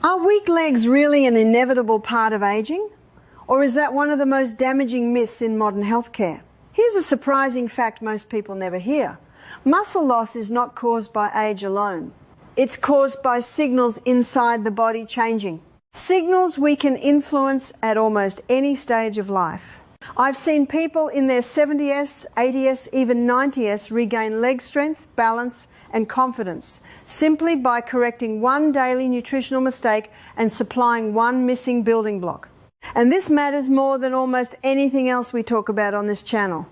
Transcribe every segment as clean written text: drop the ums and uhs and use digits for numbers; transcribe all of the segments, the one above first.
Are weak legs really an inevitable part of aging? Or is that one of the most damaging myths in modern healthcare? Here's a surprising fact most people never hear. Muscle loss is not caused by age alone. It's caused by signals inside the body changing. Signals we can influence at almost any stage of life. I've seen people in their 70s, 80s, even 90s regain leg strength, balance, and confidence simply by correcting one daily nutritional mistake and supplying one missing building block. And this matters more than almost anything else we talk about on this channel.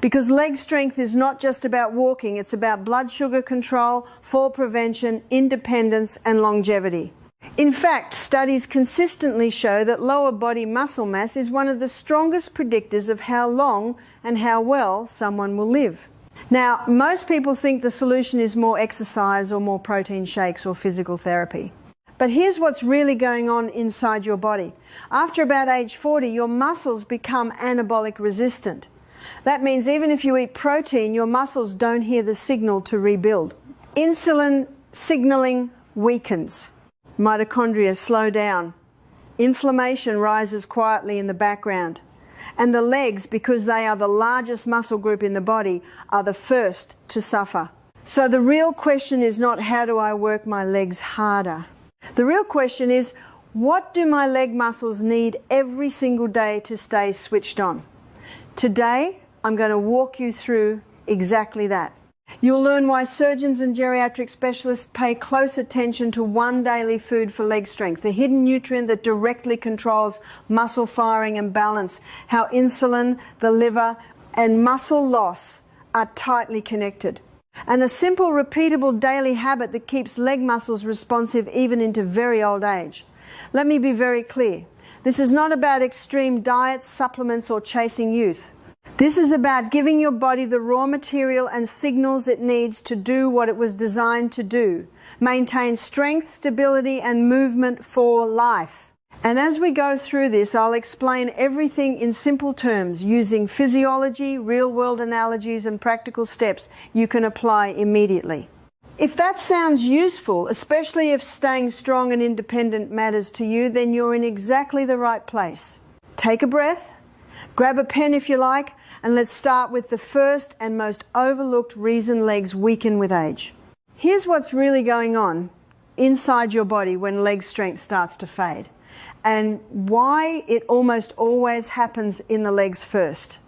Because leg strength is not just about walking, it's about blood sugar control, fall prevention, independence, and longevity. In fact, studies consistently show that lower body muscle mass is one of the strongest predictors of how long and how well someone will live. Now, most people think the solution is more exercise or more protein shakes or physical therapy. But here's what's really going on inside your body. After about age 40, your muscles become anabolic resistant. That means even if you eat protein, your muscles don't hear the signal to rebuild. Insulin signaling weakens. Mitochondria slow down. Inflammation rises quietly in the background. And the legs, because they are the largest muscle group in the body, are the first to suffer. So the real question is not how do I work my legs harder? The real question is, what do my leg muscles need every single day to stay switched on? Today, I'm going to walk you through exactly that. You'll learn why surgeons and geriatric specialists pay close attention to one daily food for leg strength, the hidden nutrient that directly controls muscle firing and balance, how insulin, the liver, and muscle loss are tightly connected, and a simple, repeatable daily habit that keeps leg muscles responsive even into very old age. Let me be very clear. This is not about extreme diets, supplements, or chasing youth. This is about giving your body the raw material and signals it needs to do what it was designed to do. Maintain strength, stability, and movement for life. And as we go through this, I'll explain everything in simple terms using physiology, real-world analogies, and practical steps you can apply immediately. If that sounds useful, especially if staying strong and independent matters to you, then you're in exactly the right place. Take a breath, grab a pen if you like, and let's start with the first and most overlooked reason legs weaken with age. Here's what's really going on inside your body when leg strength starts to fade, and why it almost always happens in the legs first.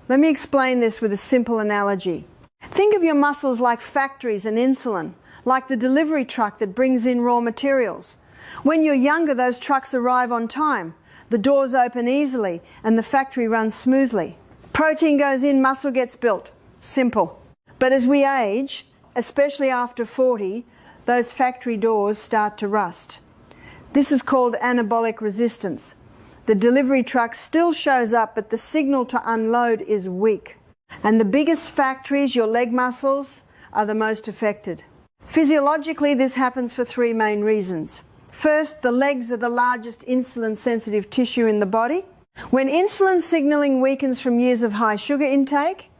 Let me explain this with a simple analogy. Think of your muscles like factories and insulin, like the delivery truck that brings in raw materials. When you're younger, those trucks arrive on time. The doors open easily and the factory runs smoothly. Protein goes in, muscle gets built. Simple. But as we age, especially after 40, those factory doors start to rust. This is called anabolic resistance. The delivery truck still shows up, but the signal to unload is weak. And the biggest factories, your leg muscles, are the most affected. Physiologically, this happens for three main reasons. First, the legs are the largest insulin-sensitive tissue in the body. When insulin signaling weakens from years of high sugar intake,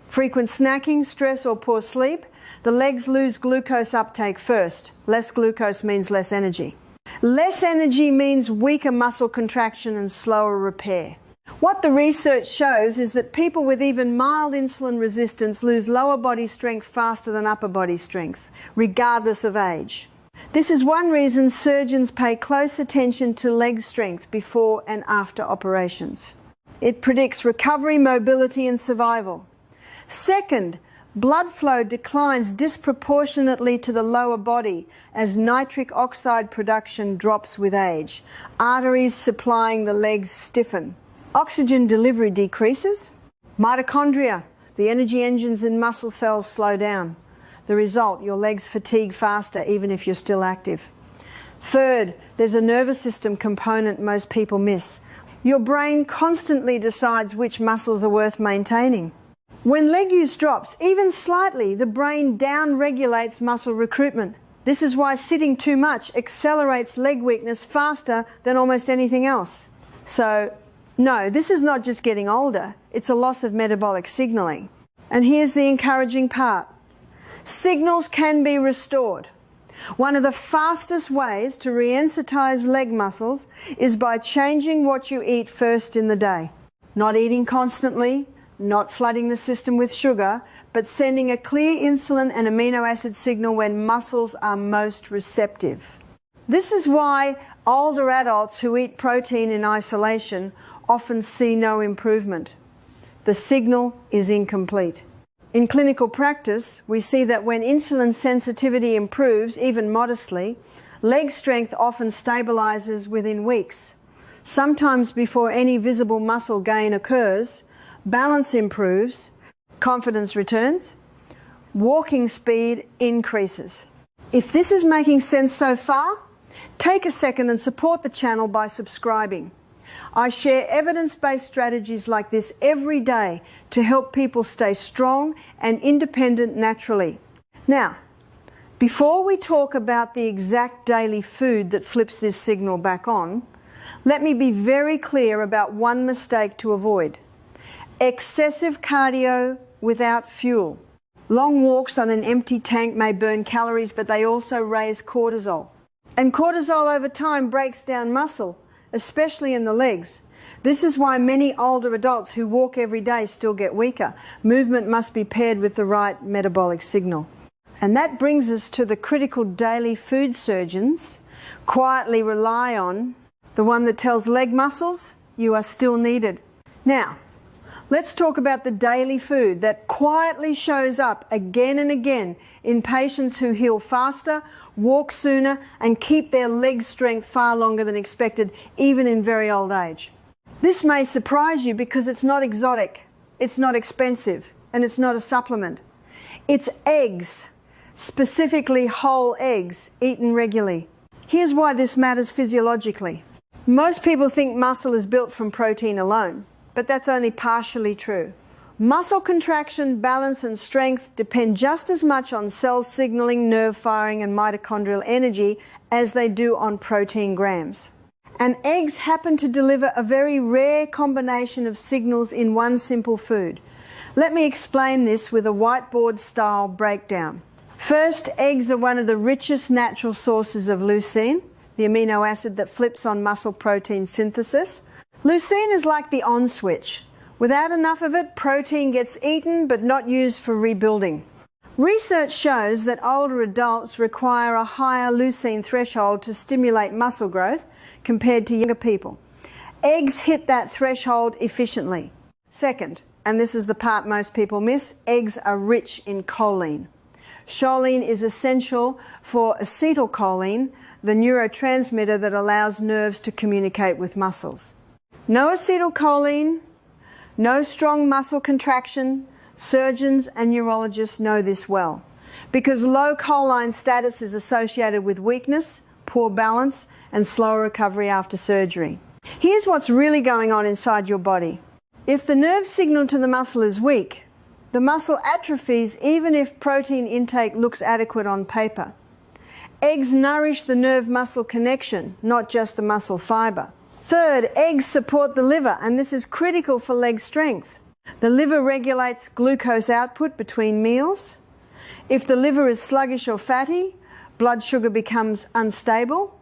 frequent snacking, stress, or poor sleep, the legs lose glucose uptake first. Less glucose means less energy. Less energy means weaker muscle contraction and slower repair. What the research shows is that people with even mild insulin resistance lose lower body strength faster than upper body strength, regardless of age. This is one reason surgeons pay close attention to leg strength before and after operations. It predicts recovery, mobility, and survival. Second, blood flow declines disproportionately to the lower body as nitric oxide production drops with age. Arteries supplying the legs stiffen. Oxygen delivery decreases. Mitochondria, the energy engines in muscle cells, slow down. The result, your legs fatigue faster even if you're still active. Third, there's a nervous system component most people miss. Your brain constantly decides which muscles are worth maintaining. When leg use drops, even slightly, the brain down-regulates muscle recruitment. This is why sitting too much accelerates leg weakness faster than almost anything else. So, no, this is not just getting older, it's a loss of metabolic signaling. And here's the encouraging part. Signals can be restored. One of the fastest ways to re-sensitize leg muscles is by changing what you eat first in the day. Not eating constantly, not flooding the system with sugar, but sending a clear insulin and amino acid signal when muscles are most receptive. This is why older adults who eat protein in isolation often see no improvement. The signal is incomplete. In clinical practice, we see that when insulin sensitivity improves, even modestly, leg strength often stabilizes within weeks. Sometimes before any visible muscle gain occurs, balance improves, confidence returns, walking speed increases. If this is making sense so far, take a second and support the channel by subscribing. I share evidence-based strategies like this every day to help people stay strong and independent naturally. Now, before we talk about the exact daily food that flips this signal back on, let me be very clear about one mistake to avoid. Excessive cardio without fuel. Long walks on an empty tank may burn calories, but they also raise cortisol. And cortisol over time breaks down muscle, especially in the legs. This is why many older adults who walk every day still get weaker. Movement must be paired with the right metabolic signal. And that brings us to the critical daily food surgeons quietly rely on, the one that tells leg muscles you are still needed. Now, let's talk about the daily food that quietly shows up again and again in patients who heal faster, walk sooner, and keep their leg strength far longer than expected, even in very old age. This may surprise you because it's not exotic, it's not expensive, and it's not a supplement. It's eggs, specifically whole eggs, eaten regularly. Here's why this matters physiologically. Most people think muscle is built from protein alone, but that's only partially true. Muscle contraction, balance, and strength depend just as much on cell signaling, nerve firing, and mitochondrial energy as they do on protein grams. And eggs happen to deliver a very rare combination of signals in one simple food. Let me explain this with a whiteboard-style breakdown. First, eggs are one of the richest natural sources of leucine, the amino acid that flips on muscle protein synthesis. Leucine is like the on switch. Without enough of it, protein gets eaten but not used for rebuilding. Research shows that older adults require a higher leucine threshold to stimulate muscle growth compared to younger people. Eggs hit that threshold efficiently. Second, and this is the part most people miss, eggs are rich in choline. Choline is essential for acetylcholine, the neurotransmitter that allows nerves to communicate with muscles. No acetylcholine, no strong muscle contraction. Surgeons and neurologists know this well because low choline status is associated with weakness, poor balance, and slower recovery after surgery. Here's what's really going on inside your body. If the nerve signal to the muscle is weak, the muscle atrophies even if protein intake looks adequate on paper. Eggs nourish the nerve-muscle connection, not just the muscle fiber. Third, eggs support the liver, and this is critical for leg strength. The liver regulates glucose output between meals. If the liver is sluggish or fatty, blood sugar becomes unstable.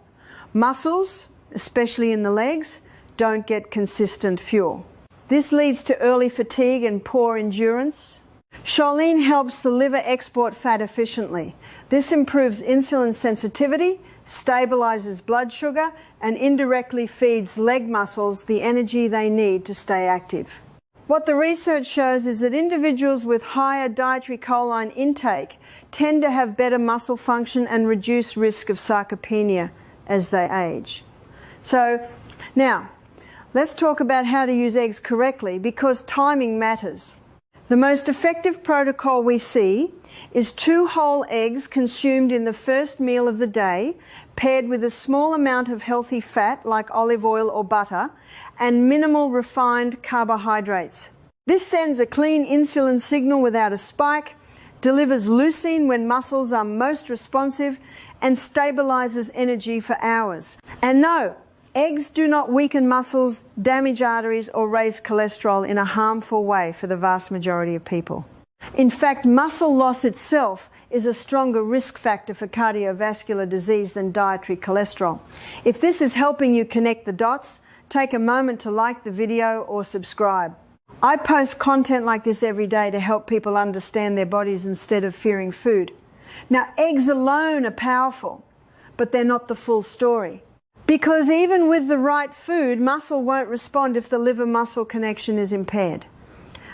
Muscles, especially in the legs, don't get consistent fuel. This leads to early fatigue and poor endurance. Choline helps the liver export fat efficiently. This improves insulin sensitivity, stabilizes blood sugar, and indirectly feeds leg muscles the energy they need to stay active. What the research shows is that individuals with higher dietary choline intake tend to have better muscle function and reduce risk of sarcopenia as they age. So now, let's talk about how to use eggs correctly because timing matters. The most effective protocol we see is 2 whole eggs consumed in the first meal of the day, paired with a small amount of healthy fat like olive oil or butter, and minimal refined carbohydrates. This sends a clean insulin signal without a spike, delivers leucine when muscles are most responsive, and stabilizes energy for hours. And no, eggs do not weaken muscles, damage arteries, or raise cholesterol in a harmful way for the vast majority of people. In fact, muscle loss itself is a stronger risk factor for cardiovascular disease than dietary cholesterol. If this is helping you connect the dots, take a moment to like the video or subscribe. I post content like this every day to help people understand their bodies instead of fearing food. Now, eggs alone are powerful, but they're not the full story. Because even with the right food, muscle won't respond if the liver-muscle connection is impaired.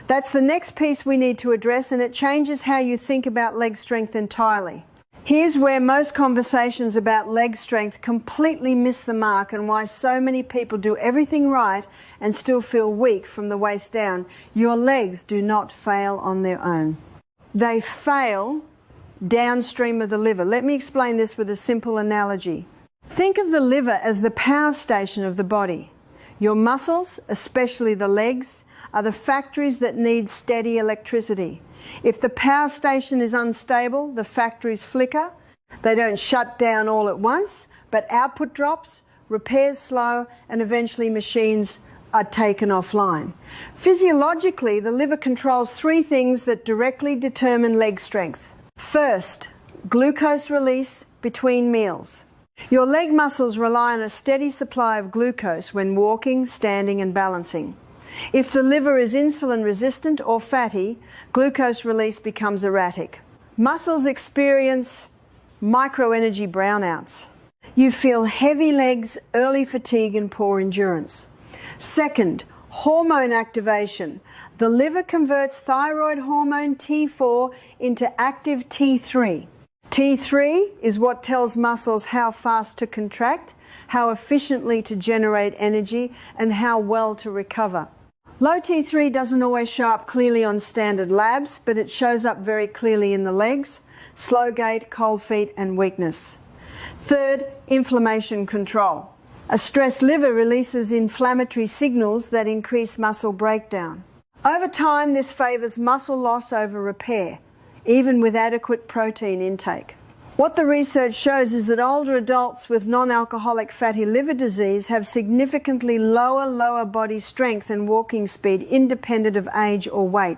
That's the next piece we need to address, and it changes how you think about leg strength entirely. Here's where most conversations about leg strength completely miss the mark, and why so many people do everything right and still feel weak from the waist down. Your legs do not fail on their own. They fail downstream of the liver. Let me explain this with a simple analogy. Think of the liver as the power station of the body. Your muscles, especially the legs, are the factories that need steady electricity. If the power station is unstable, the factories flicker. They don't shut down all at once, but output drops, repairs slow, and eventually machines are taken offline. Physiologically, the liver controls three things that directly determine leg strength. First, glucose release between meals. Your leg muscles rely on a steady supply of glucose when walking, standing, and balancing. If the liver is insulin resistant or fatty, glucose release becomes erratic. Muscles experience microenergy brownouts. You feel heavy legs, early fatigue, and poor endurance. Second, hormone activation. The liver converts thyroid hormone T4 into active T3. T3 is what tells muscles how fast to contract, how efficiently to generate energy, and how well to recover. Low T3 doesn't always show up clearly on standard labs, but it shows up very clearly in the legs, slow gait, cold feet, and weakness. Third, inflammation control. A stressed liver releases inflammatory signals that increase muscle breakdown. Over time, this favors muscle loss over repair, even with adequate protein intake. What the research shows is that older adults with non-alcoholic fatty liver disease have significantly lower body strength and walking speed independent of age or weight.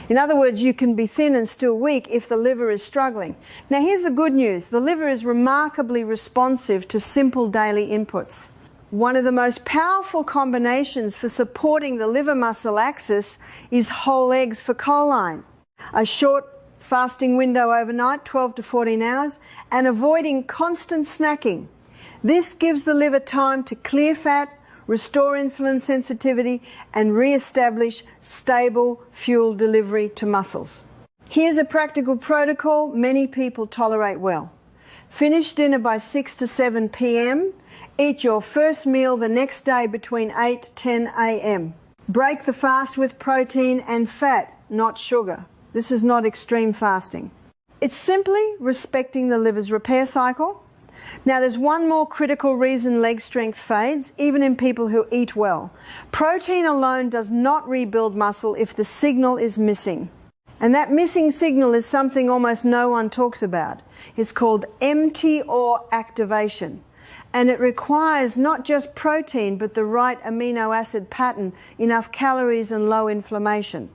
In other words, you can be thin and still weak if the liver is struggling. Now here's the good news. The liver is remarkably responsive to simple daily inputs. One of the most powerful combinations for supporting the liver muscle axis is whole eggs for choline. A short fasting window overnight, 12 to 14 hours, and avoiding constant snacking. This gives the liver time to clear fat, restore insulin sensitivity, and re-establish stable fuel delivery to muscles. Here's a practical protocol many people tolerate well. Finish dinner by 6 to 7 p.m. Eat your first meal the next day between 8 to 10 a.m. Break the fast with protein and fat, not sugar. This is not extreme fasting. It's simply respecting the liver's repair cycle. Now there's one more critical reason leg strength fades, even in people who eat well. Protein alone does not rebuild muscle if the signal is missing. And that missing signal is something almost no one talks about. It's called mTOR activation. And it requires not just protein, but the right amino acid pattern, enough calories, and low inflammation.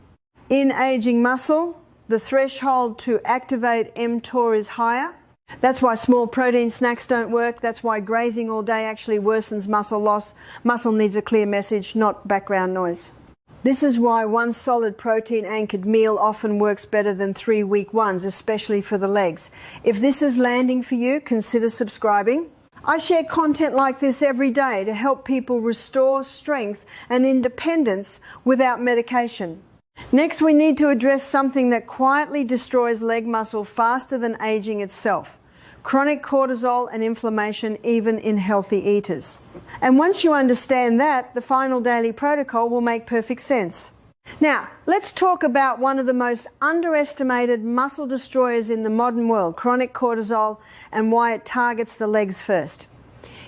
In aging muscle, the threshold to activate mTOR is higher. That's why small protein snacks don't work. That's why grazing all day actually worsens muscle loss. Muscle needs a clear message, not background noise. This is why one solid protein-anchored meal often works better than 3 weak ones, especially for the legs. If this is landing for you, consider subscribing. I share content like this every day to help people restore strength and independence without medication. Next, we need to address something that quietly destroys leg muscle faster than aging itself: chronic cortisol and inflammation, even in healthy eaters. And once you understand that, the final daily protocol will make perfect sense. Now, let's talk about one of the most underestimated muscle destroyers in the modern world, chronic cortisol, and why it targets the legs first.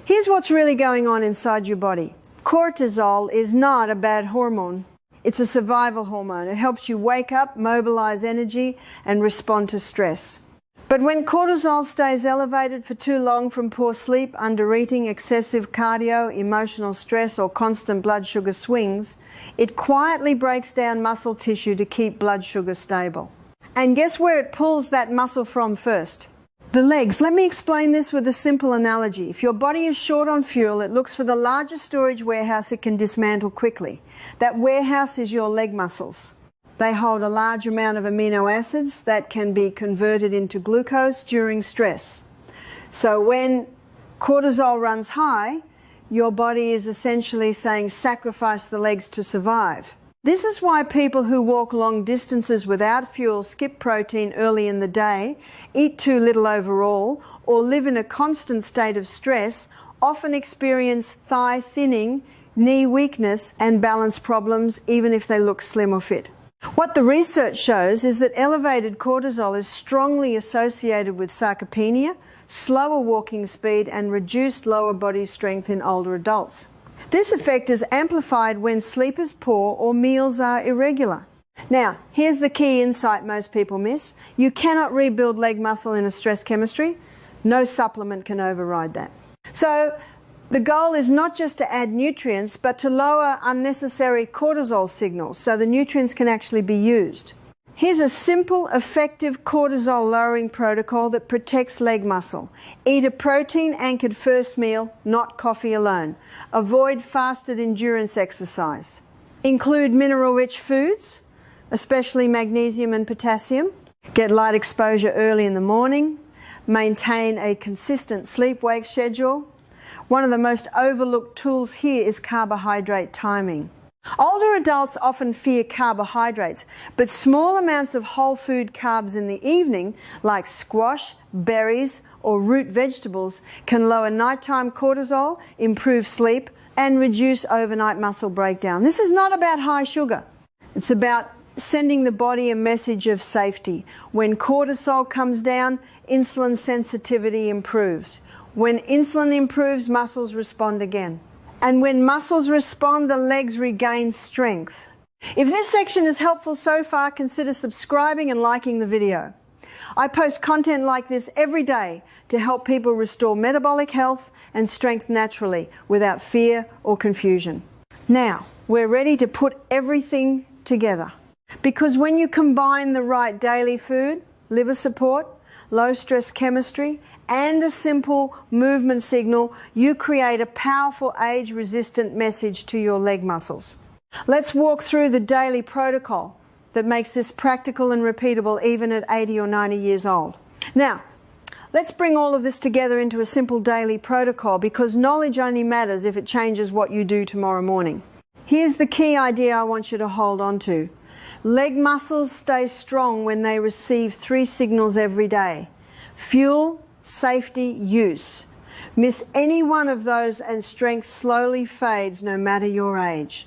Here's what's really going on inside your body. Cortisol is not a bad hormone. It's a survival hormone. It helps you wake up, mobilize energy, and respond to stress. But when cortisol stays elevated for too long from poor sleep, undereating, excessive cardio, emotional stress, or constant blood sugar swings, it quietly breaks down muscle tissue to keep blood sugar stable. And guess where it pulls that muscle from first? The legs. Let me explain this with a simple analogy. If your body is short on fuel, it looks for the largest storage warehouse it can dismantle quickly. That warehouse is your leg muscles. They hold a large amount of amino acids that can be converted into glucose during stress. So when cortisol runs high, your body is essentially saying sacrifice the legs to survive. This is why people who walk long distances without fuel, skip protein early in the day, eat too little overall, or live in a constant state of stress often experience thigh thinning, knee weakness, and balance problems even if they look slim or fit. What the research shows is that elevated cortisol is strongly associated with sarcopenia, slower walking speed, and reduced lower body strength in older adults. This effect is amplified when sleep is poor or meals are irregular. Now, here's the key insight most people miss. You cannot rebuild leg muscle in a stress chemistry. No supplement can override that. So, the goal is not just to add nutrients, but to lower unnecessary cortisol signals so the nutrients can actually be used. Here's a simple, effective cortisol-lowering protocol that protects leg muscle. Eat a protein-anchored first meal, not coffee alone. Avoid fasted endurance exercise. Include mineral-rich foods, especially magnesium and potassium. Get light exposure early in the morning. Maintain a consistent sleep-wake schedule. One of the most overlooked tools here is carbohydrate timing. Older adults often fear carbohydrates, but small amounts of whole food carbs in the evening, like squash, berries, or root vegetables, can lower nighttime cortisol, improve sleep, and reduce overnight muscle breakdown. This is not about high sugar. It's about sending the body a message of safety. When cortisol comes down, insulin sensitivity improves. When insulin improves, muscles respond again. And when muscles respond, the legs regain strength. If this section is helpful so far, consider subscribing and liking the video. I post content like this every day to help people restore metabolic health and strength naturally without fear or confusion. Now, we're ready to put everything together. Because when you combine the right daily food, liver support, low stress chemistry, and a simple movement signal, you create a powerful age-resistant message to your leg muscles. Let's walk through the daily protocol that makes this practical and repeatable even at 80 or 90 years old. Now, let's bring all of this together into a simple daily protocol, because knowledge only matters if it changes what you do tomorrow morning. Here's the key idea I want you to hold on to. Leg muscles stay strong when they receive 3 signals every day: fuel, safety, use. Miss any one of those and strength slowly fades no matter your age.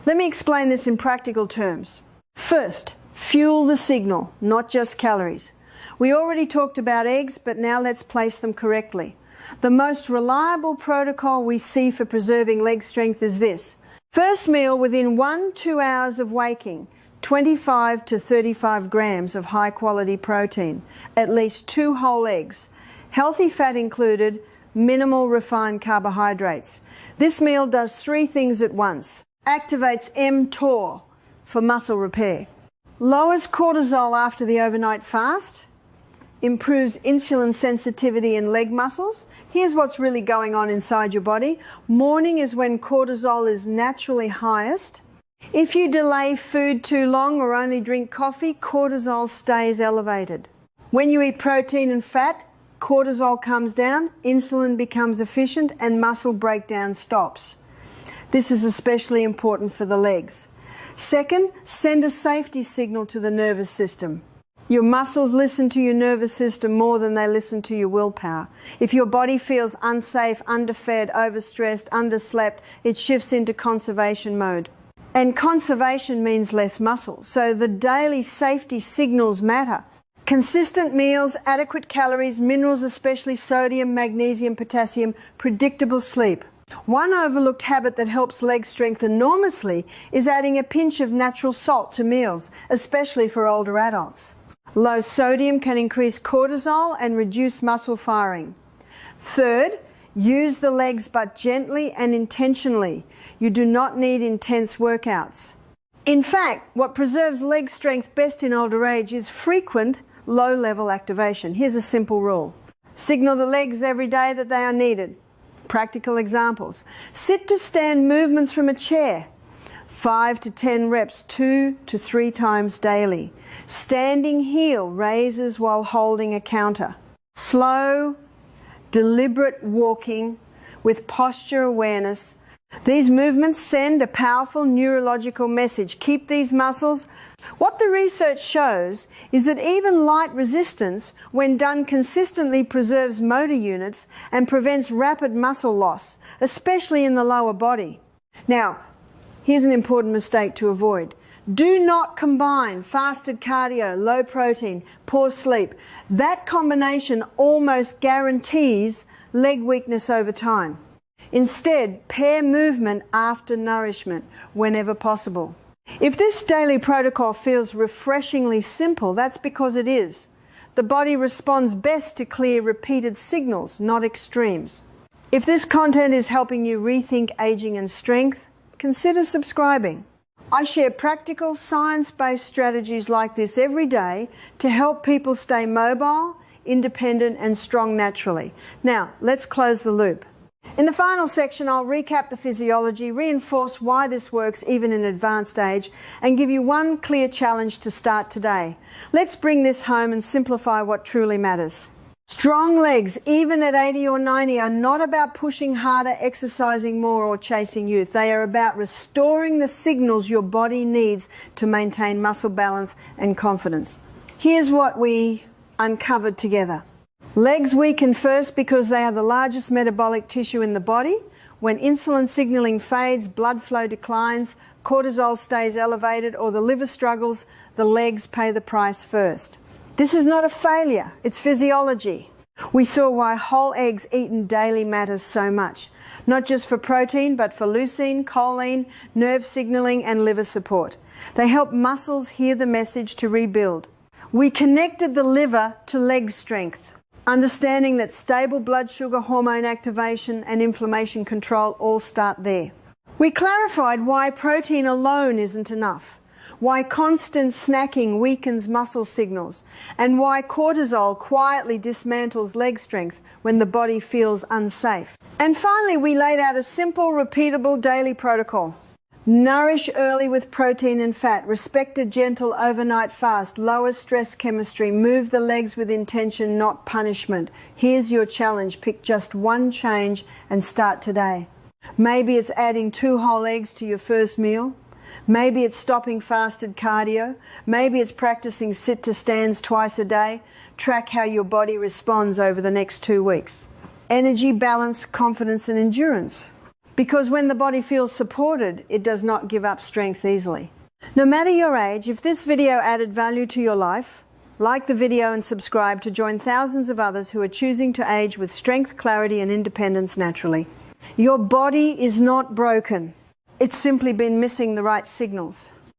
Let me explain this in practical terms. First, fuel the signal, not just calories. We already talked about eggs, but now let's place them correctly. The most reliable protocol we see for preserving leg strength is this. First meal within 1-2 hours of waking, 25 to 35 grams of high quality protein, at least 2 whole eggs, healthy fat included, minimal refined carbohydrates. This meal does 3 things at once. Activates mTOR for muscle repair, lowers cortisol after the overnight fast, improves insulin sensitivity in leg muscles. Here's what's really going on inside your body. Morning is when cortisol is naturally highest. If you delay food too long or only drink coffee, cortisol stays elevated. When you eat protein and fat, cortisol comes down, insulin becomes efficient, and muscle breakdown stops. This is especially important for the legs. Second, send a safety signal to the nervous system. Your muscles listen to your nervous system more than they listen to your willpower. If your body feels unsafe, underfed, overstressed, underslept, it shifts into conservation mode. And conservation means less muscle. So the daily safety signals matter. Consistent meals, adequate calories, minerals, especially sodium, magnesium, potassium, predictable sleep. One overlooked habit that helps leg strength enormously is adding a pinch of natural salt to meals, especially for older adults. Low sodium can increase cortisol and reduce muscle firing. Third, use the legs but gently and intentionally. You do not need intense workouts. In fact, what preserves leg strength best in older age is frequent low-level activation. Here's a simple rule. Signal the legs every day that they are needed. Practical examples. Sit to stand movements from a chair. 5 to 10 reps, 2 to 3 times daily. Standing heel raises while holding a counter. Slow, deliberate walking with posture awareness. These movements send a powerful neurological message. Keep these muscles. What the research shows is that even light resistance, when done consistently, preserves motor units and prevents rapid muscle loss, especially in the lower body. Now, here's an important mistake to avoid. Do not combine fasted cardio, low protein, poor sleep. That combination almost guarantees leg weakness over time. Instead, pair movement after nourishment whenever possible. If this daily protocol feels refreshingly simple, that's because it is. The body responds best to clear, repeated signals, not extremes. If this content is helping you rethink aging and strength, consider subscribing. I share practical, science-based strategies like this every day to help people stay mobile, independent, and strong naturally. Now, let's close the loop. In the final section, I'll recap the physiology, reinforce why this works even in advanced age, and give you one clear challenge to start today. Let's bring this home and simplify what truly matters. Strong legs, even at 80 or 90, are not about pushing harder, exercising more, or chasing youth. They are about restoring the signals your body needs to maintain muscle balance and confidence. Here's what we uncovered together. Legs weaken first because they are the largest metabolic tissue in the body. When insulin signaling fades, blood flow declines, cortisol stays elevated, or the liver struggles, the legs pay the price first. This is not a failure, it's physiology. We saw why whole eggs eaten daily matters so much, not just for protein, but for leucine, choline, nerve signaling, and liver support. They help muscles hear the message to rebuild. We connected the liver to leg strength, understanding that stable blood sugar, hormone activation, and inflammation control all start there. We clarified why protein alone isn't enough, why constant snacking weakens muscle signals, and why cortisol quietly dismantles leg strength when the body feels unsafe. And finally, we laid out a simple, repeatable daily protocol. Nourish early with protein and fat, respect a gentle overnight fast, lower stress chemistry, move the legs with intention, not punishment. Here's your challenge. Pick just one change and start today. Maybe it's adding 2 whole eggs to your first meal. Maybe it's stopping fasted cardio. Maybe it's practicing sit to stands twice a day. Track how your body responds over the next 2 weeks. Energy, balance, confidence, and endurance. Because when the body feels supported, it does not give up strength easily. No matter your age, if this video added value to your life, like the video and subscribe to join thousands of others who are choosing to age with strength, clarity, and independence naturally. Your body is not broken. It's simply been missing the right signals.